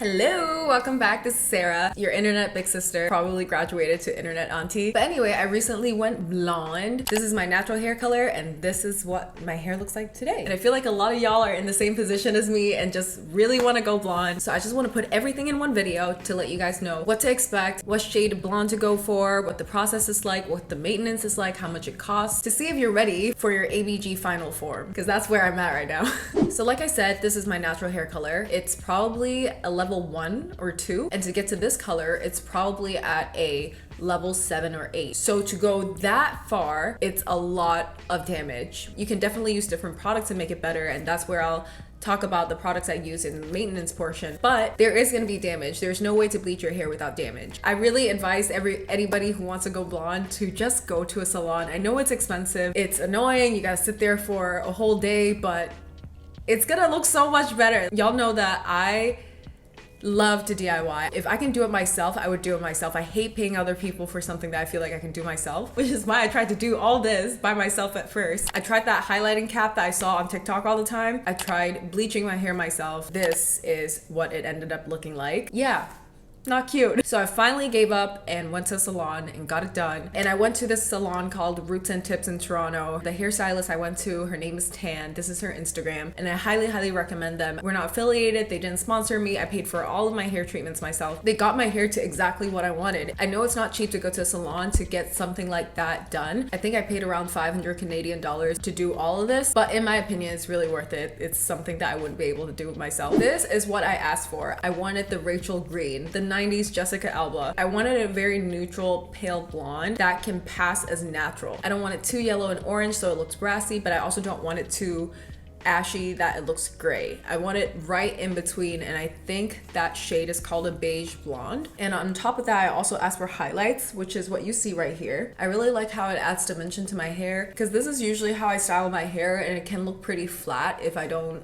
Hello, welcome back. This is Sarah, your internet big sister, probably graduated to internet auntie. But anyway, I recently went blonde. This is my natural hair color and this is what my hair looks like today. And I feel like a lot of y'all are in the same position as me and just really want to go blonde. So I just want to put everything in one video to let you guys know what to expect, what shade of blonde to go for, what the process is like, what the maintenance is like, how much it costs, to see if you're ready for your ABG final form, because that's where I'm at right now. So like I said, this is my natural hair color. It's probably a level 1 or 2, and to get to this color it's probably at a level 7 or 8. So to go that far, it's a lot of damage. You can definitely use different products to make it better, and that's where I'll talk about the products I use in the maintenance portion. But there is going to be damage. There's no way to bleach your hair without damage. I really advise anybody who wants to go blonde to just go to a salon. I know it's expensive, it's annoying, you gotta sit there for a whole day, but it's gonna look so much better. Y'all know that I love to DIY. If I can do it myself, I would do it myself. I hate paying other people for something that I feel like I can do myself, which is why I tried to do all this by myself at first. I tried that highlighting cap that I saw on TikTok all the time. I tried bleaching my hair myself. This is what it ended up looking like. Yeah. Not cute. So I finally gave up and went to a salon and got it done. And I went to this salon called Roots and Tips in Toronto. The hairstylist I went to, her name is Tan. This is her Instagram. And I highly recommend them. We're not affiliated. They didn't sponsor me. I paid for all of my hair treatments myself. They got my hair to exactly what I wanted. I know it's not cheap to go to a salon to get something like that done. I think I paid around 500 Canadian dollars to do all of this. But in my opinion, it's really worth it. It's something that I wouldn't be able to do myself. This is what I asked for. I wanted the Rachel Green, the 90s Jessica Alba. I wanted a very neutral pale blonde that can pass as natural. I don't want it too yellow and orange so it looks brassy, but I also don't want it too ashy that it looks gray. I want it right in between, and I think that shade is called a beige blonde. And on top of that, I also asked for highlights, which is what you see right here. I really like how it adds dimension to my hair, because this is usually how I style my hair and it can look pretty flat if I don't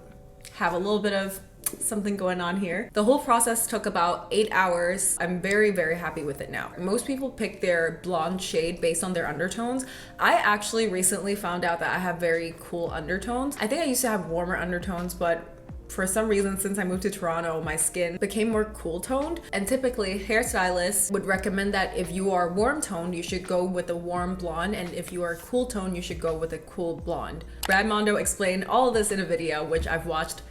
have a little bit of something going on here. The whole process took about 8 hours. I'm very happy with it now. Most people pick their blonde shade based on their undertones. I actually recently found out that I have very cool undertones. I think I used to have warmer undertones, but for some reason, since I moved to Toronto, my skin became more cool toned. And typically hairstylists would recommend that if you are warm toned, you should go with a warm blonde. And if you are cool toned, you should go with a cool blonde. Brad Mondo explained all of this in a video, which I've watched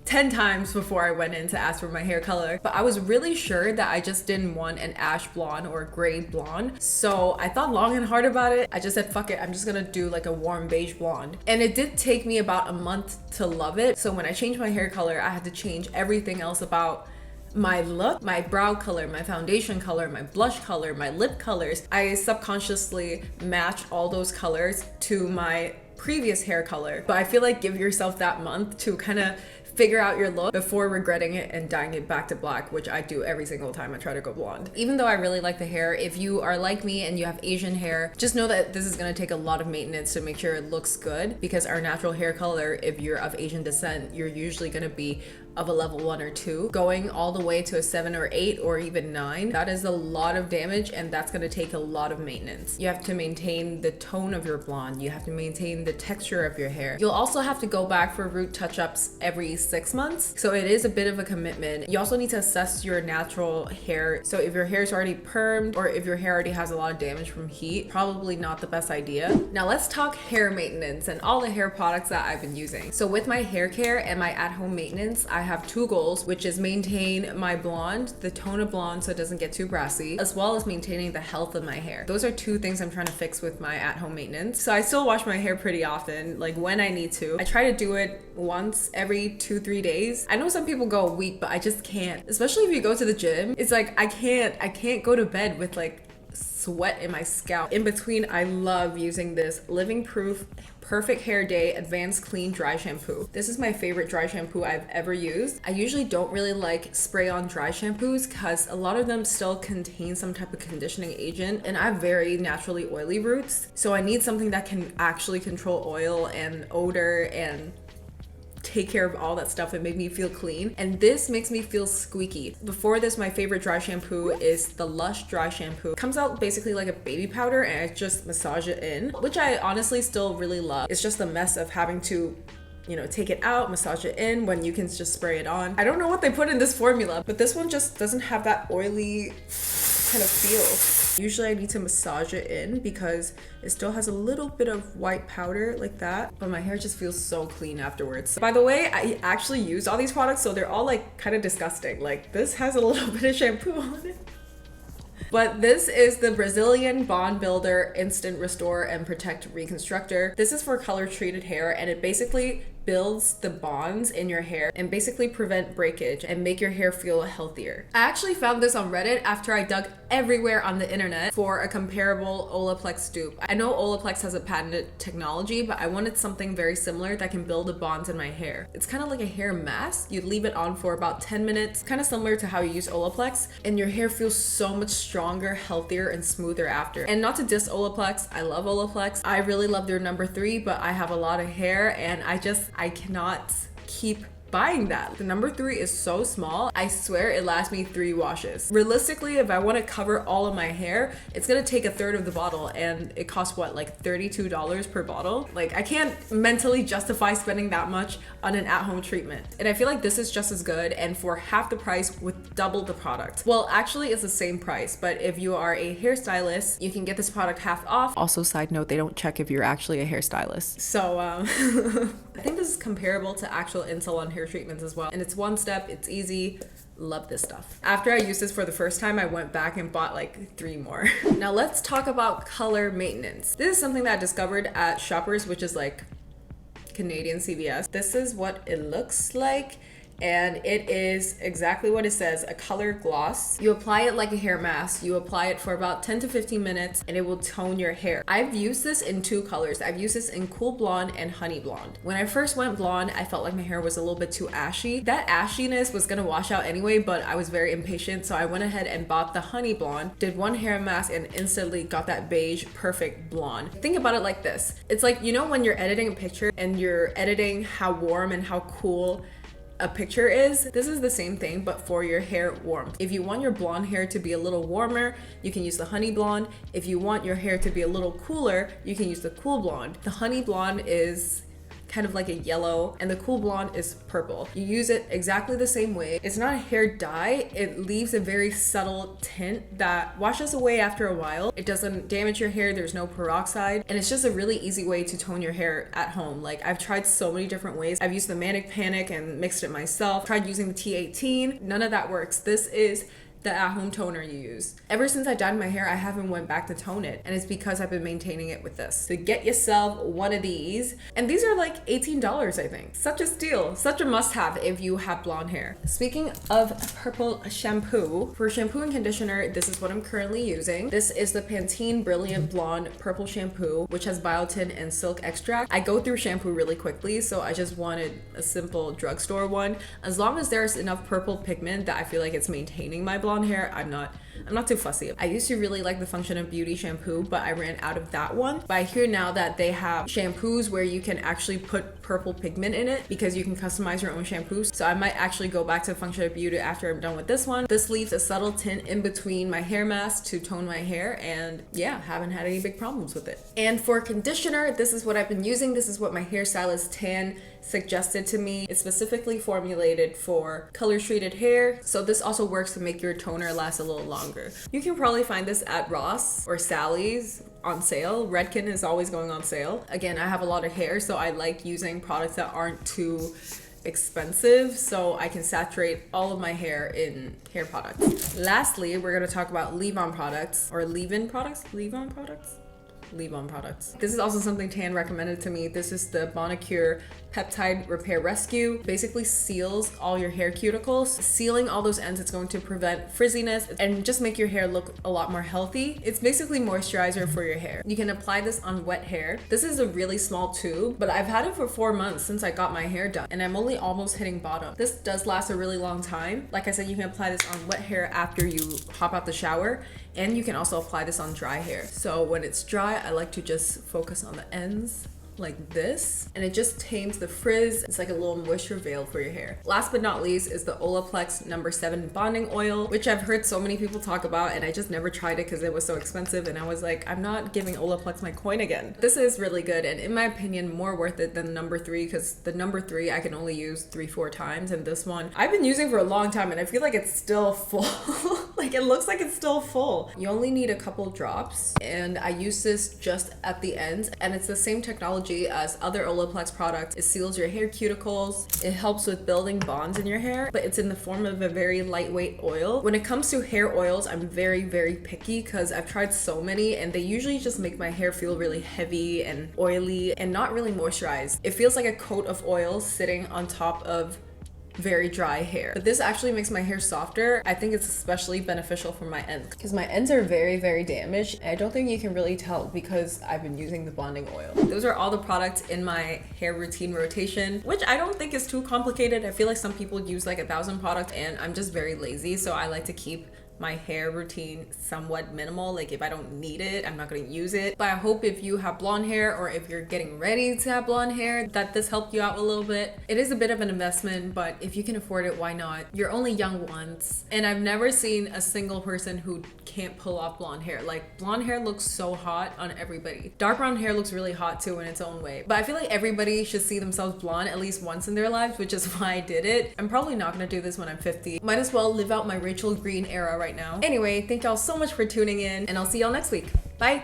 10 times before I went in to ask for my hair color. But I was really sure that I just didn't want an ash blonde or a gray blonde. So I thought long and hard about it. I just said, fuck it, I'm just gonna do like a warm beige blonde. And it did take me about a month to love it. So when I changed my hair color, I had to change everything else about my look, my brow color, my foundation color, my blush color, my lip colors. I subconsciously matched all those colors to my previous hair color. But I feel like give yourself that month to kind of figure out your look before regretting it and dyeing it back to black, which I do every single time I try to go blonde. Even though I really like the hair, if you are like me and you have Asian hair, just know that this is gonna take a lot of maintenance to make sure it looks good, because our natural hair color, if you're of Asian descent, you're usually gonna be of a level 1 or 2. Going all the way to a 7 or 8 or even 9, that is a lot of damage, and that's gonna take a lot of maintenance. You have to maintain the tone of your blonde, you have to maintain the texture of your hair. You'll also have to go back for root touch-ups every 6 months, so it is a bit of a commitment. You also need to assess your natural hair. So if your hair is already permed or if your hair already has a lot of damage from heat, probably not the best idea. Now let's talk hair maintenance and all the hair products that I've been using. So with my hair care and my at-home maintenance, I have 2 goals, which is maintain my blonde, the tone of blonde so it doesn't get too brassy, as well as maintaining the health of my hair. Those are 2 things I'm trying to fix with my at-home maintenance. So I still wash my hair pretty often, like when I need to. I try to do it once every 2-3 days. I know some people go a week, but I just can't. Especially if you go to the gym, it's like I can't go to bed with like sweat in my scalp. In between, I love using this Living Proof Perfect Hair Day Advanced Clean Dry Shampoo. This is my favorite dry shampoo I've ever used. I usually don't really like spray on dry shampoos because a lot of them still contain some type of conditioning agent, and I have very naturally oily roots, so I need something that can actually control oil and odor and take care of all that stuff and make me feel clean. And this makes me feel squeaky. Before this, my favorite dry shampoo is the Lush dry shampoo. It comes out basically like a baby powder and I just massage it in, which I honestly still really love. It's just the mess of having to you know, take it out, massage it in, when you can just spray it on. I don't know what they put in this formula, but this one just doesn't have that oily kind of feel. Usually I need to massage it in because it still has a little bit of white powder like that, but my hair just feels so clean afterwards. By the way, I actually used all these products, so they're all like kind of disgusting. Like this has a little bit of shampoo on it. But this is the Brazilian Bond Builder Instant Restore and Protect Reconstructor. This is for color treated hair, and it basically builds the bonds in your hair and basically prevent breakage and make your hair feel healthier. I actually found this on Reddit after I dug everywhere on the internet for a comparable Olaplex dupe. I know Olaplex has a patented technology, but I wanted something very similar that can build the bonds in my hair. It's kind of like a hair mask. You leave it on for about 10 minutes, kind of similar to how you use Olaplex, and your hair feels so much stronger, healthier, and smoother after. And not to diss Olaplex, I love Olaplex. I really love their number 3, but I have a lot of hair and I cannot keep buying that. The number 3 is so small. I swear it lasts me 3 washes. Realistically, if I want to cover all of my hair, it's gonna take a third of the bottle, and it costs what, like $32 per bottle? Like I can't mentally justify spending that much on an at-home treatment. And I feel like this is just as good and for half the price with double the product. Well, actually it's the same price, but if you are a hairstylist, you can get this product half off. Also, side note, they don't check if you're actually a hairstylist. So I think this is comparable to actual in-salon hair treatments as well, and it's one step, it's easy. Love this stuff. After I used this for the first time, I went back and bought like 3 more. Now let's talk about color maintenance. This is something that I discovered at Shoppers, which is like Canadian CVS. This is what it looks like, and it is exactly what it says, a color gloss. You apply it like a hair mask. You apply it for about 10 to 15 minutes and it will tone your hair. I've used this in 2 colors. I've used this in Cool Blonde and Honey Blonde. When I first went blonde, I felt like my hair was a little bit too ashy. That ashiness was gonna wash out anyway, but I was very impatient, so I went ahead and bought the Honey Blonde, did 1 hair mask, and instantly got that beige perfect blonde. Think about it like this. It's like, you know, when you're editing a picture and you're editing how warm and how cool a picture is, this is the same thing but for your hair warmth. If you want your blonde hair to be a little warmer, you can use the Honey Blonde. If you want your hair to be a little cooler, you can use the Cool Blonde. The Honey Blonde is kind of like a yellow, and the Cool Blonde is purple. You use it exactly the same way. It's not a hair dye. It leaves a very subtle tint that washes away after a while. It doesn't damage your hair. There's no peroxide, and it's just a really easy way to tone your hair at home. Like I've tried so many different ways. I've used the Manic Panic and mixed it myself. Tried using the T18. None of that works. This is the at-home toner you use. Ever since I dyed my hair, I haven't went back to tone it, and it's because I've been maintaining it with this. So get yourself one of these, and these are like $18, I think. Such a steal, such a must-have if you have blonde hair. Speaking of purple shampoo, for shampoo and conditioner, this is what I'm currently using. This is the Pantene Brilliant Blonde Purple Shampoo, which has biotin and silk extract. I go through shampoo really quickly, so I just wanted a simple drugstore one. As long as there's enough purple pigment that I feel like it's maintaining my blonde hair, I'm not too fussy. I used to really like the Function of Beauty shampoo, but I ran out of that one. But I hear now that they have shampoos where you can actually put purple pigment in it because you can customize your own shampoos. So I might actually go back to Function of Beauty after I'm done with this one. This leaves a subtle tint in between my hair mask to tone my hair, and yeah, haven't had any big problems with it. And for conditioner, this is what I've been using. This is what my hairstylist Tan suggested to me. It's specifically formulated for color treated hair, so this also works to make your toner last a little longer. You can probably find this at Ross or Sally's on sale. Redken is always going on sale. Again, I have a lot of hair, so I like using products that aren't too expensive so I can saturate all of my hair in hair products. Lastly, we're going to talk about leave-on products or leave-in products? Leave-on products? Leave-on products. This is also something Tan recommended to me. This is the Bonacure Peptide Repair Rescue. Basically seals all your hair cuticles. Sealing all those ends, it's going to prevent frizziness and just make your hair look a lot more healthy. It's basically moisturizer for your hair. You can apply this on wet hair. This is a really small tube, but I've had it for 4 months since I got my hair done, and I'm only almost hitting bottom. This does last a really long time. Like I said, you can apply this on wet hair after you hop out the shower, and you can also apply this on dry hair. So when it's dry, I like to just focus on the ends like this, and it just tames the frizz. It's like a little moisture veil for your hair. Last but not least is the Olaplex No. 7 bonding oil, which I've heard so many people talk about, and I just never tried it because it was so expensive, and I was like, I'm not giving Olaplex my coin again. This is really good, and in my opinion more worth it than No. 3, because the No. 3 I can only use 3-4 times, and this one I've been using for a long time and I feel like it's still full. Like, it looks like it's still full. You only need a couple drops, and I use this just at the end, and it's the same technology as other Olaplex products. It seals your hair cuticles, it helps with building bonds in your hair, but it's in the form of a very lightweight oil. When it comes to hair oils, I'm very picky because I've tried so many and they usually just make my hair feel really heavy and oily and not really moisturized. It feels like a coat of oil sitting on top of very dry hair, but this actually makes my hair softer. I think it's especially beneficial for my ends because my ends are very damaged. I don't think you can really tell because I've been using the bonding oil. Those are all the products in my hair routine rotation, which I don't think is too complicated. I feel like some people use like 1,000 products, and I'm just very lazy, so I like to keep my hair routine somewhat minimal. Like, if I don't need it, I'm not going to use it. But I hope if you have blonde hair, or if you're getting ready to have blonde hair, that this helped you out a little bit. It is a bit of an investment, but if you can afford it, why not? You're only young once, and I've never seen a single person who can't pull off blonde hair. Like, blonde hair looks so hot on everybody. Dark brown hair looks really hot too in its own way, but I feel like everybody should see themselves blonde at least once in their lives, which is why I did it. I'm probably not going to do this when I'm 50. Might as well live out my Rachel Green era right now. Anyway, thank y'all so much for tuning in, and I'll see y'all next week. Bye.